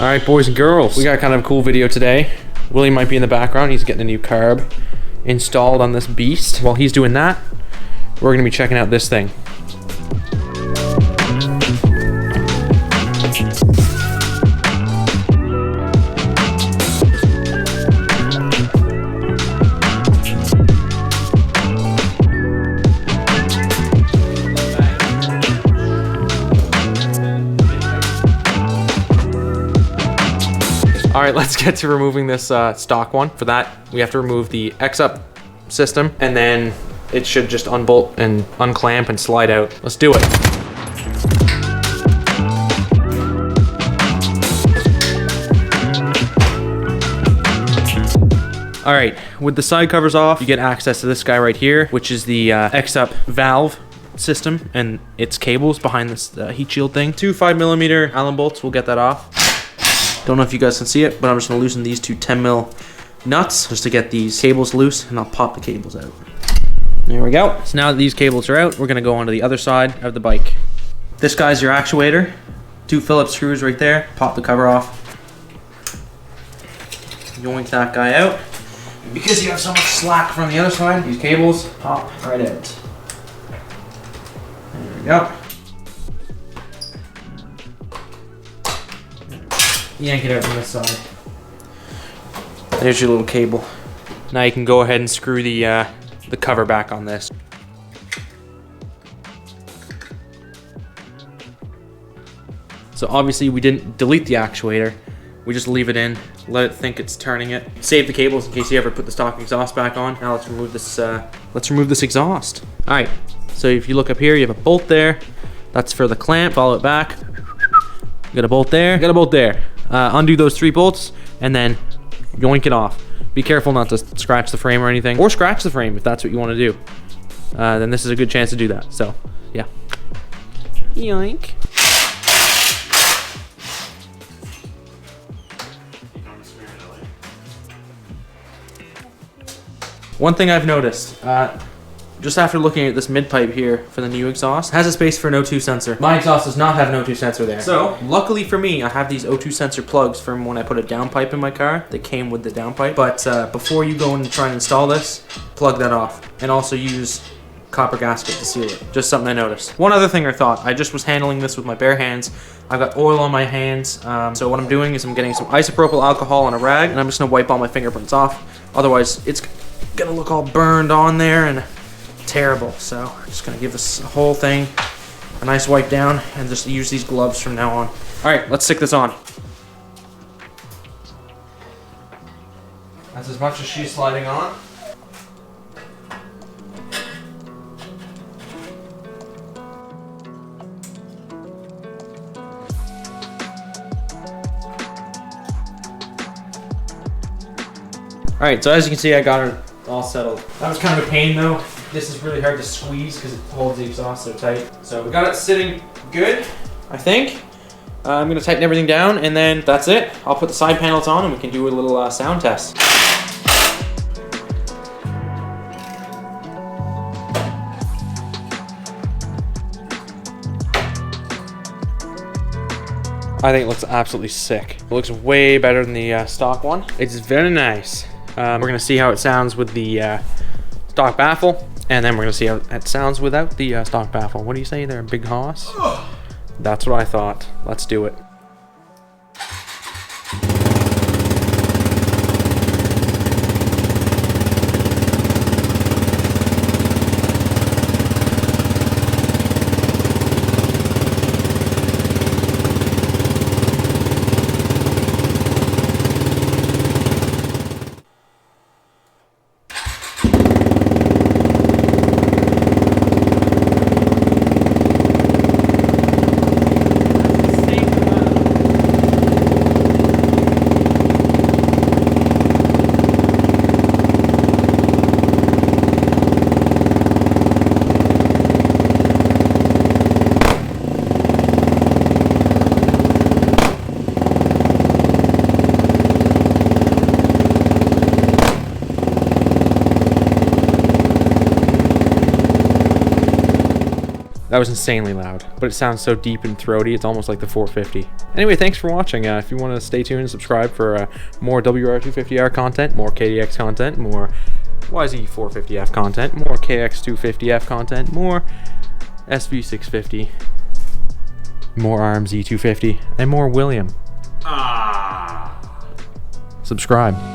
Alright, boys and girls, we got kind of a cool video today. Willie might be in the background. He's getting a new carb installed on this beast. While he's doing that, we're going to be checking out this thing. Alright, let's get to removing this stock one. For that, we have to remove the X-Up system, and then it should just unbolt and unclamp and slide out. Let's do it. Alright, with the side covers off, you get access to this guy right here, which is the X-Up valve system and its cables behind this heat shield thing. Two 5mm Allen bolts, we'll get that off. Don't know if you guys can see it, but I'm just gonna loosen these two 10mm nuts just to get these cables loose, and I'll pop the cables out. There we go. So now that these cables are out, we're gonna go onto the other side of the bike. This guy's your actuator. Two Phillips screws right there. Pop the cover off. Yoink that guy out. Because you have so much slack from the other side, these cables pop right out. There we go. Yank it out from this side. There's your little cable. Now you can go ahead and screw the cover back on this. So obviously we didn't delete the actuator. We just leave it in, let it think it's turning it. Save the cables in case you ever put the stock exhaust back on. Now let's remove this exhaust. All right, so if you look up here, you have a bolt there. That's for the clamp, follow it back. You got a bolt there, got a bolt there. Undo those 3 bolts and then yoink it off. Be careful not to scratch the frame or anything, or scratch the frame if that's what you want to do. Then this is a good chance to do that. So, yeah. Yoink. One thing I've noticed, just after looking at this mid pipe here for the new exhaust, has a space for an O2 sensor. My exhaust does not have an O2 sensor there. So, luckily for me, I have these O2 sensor plugs from when I put a downpipe in my car. They came with the downpipe. But before you go and try and install this, plug that off. And also use copper gasket to seal it. Just something I noticed. One other thing I thought, I just was handling this with my bare hands. I've got oil on my hands. So what I'm doing is I'm getting some isopropyl alcohol on a rag, and I'm just gonna wipe all my fingerprints off. Otherwise, it's gonna look all burned on there and terrible. So I'm just gonna give this whole thing a nice wipe down and just use these gloves from now on. All right, let's stick this on. That's as much as she's sliding on. All right, so as you can see, I got her all settled. That was kind of a pain though. This is really hard to squeeze because it holds the exhaust so tight. So we got it sitting good, I think. I'm gonna tighten everything down and then that's it. I'll put the side panels on and we can do a little sound test. I think it looks absolutely sick. It looks way better than the stock one. It's very nice. We're gonna see how it sounds with the stock baffle, and then we're gonna see how it sounds without the stock baffle. What do you say there, big hoss? That's what I thought. Let's do it. That was insanely loud, but it sounds so deep and throaty, it's almost like the 450. Anyway, thanks for watching. If you want to stay tuned and subscribe for more WR250R content, more KDX content, more YZ450F content, more KX250F content, more SV650, more RMZ250, and more William. Subscribe.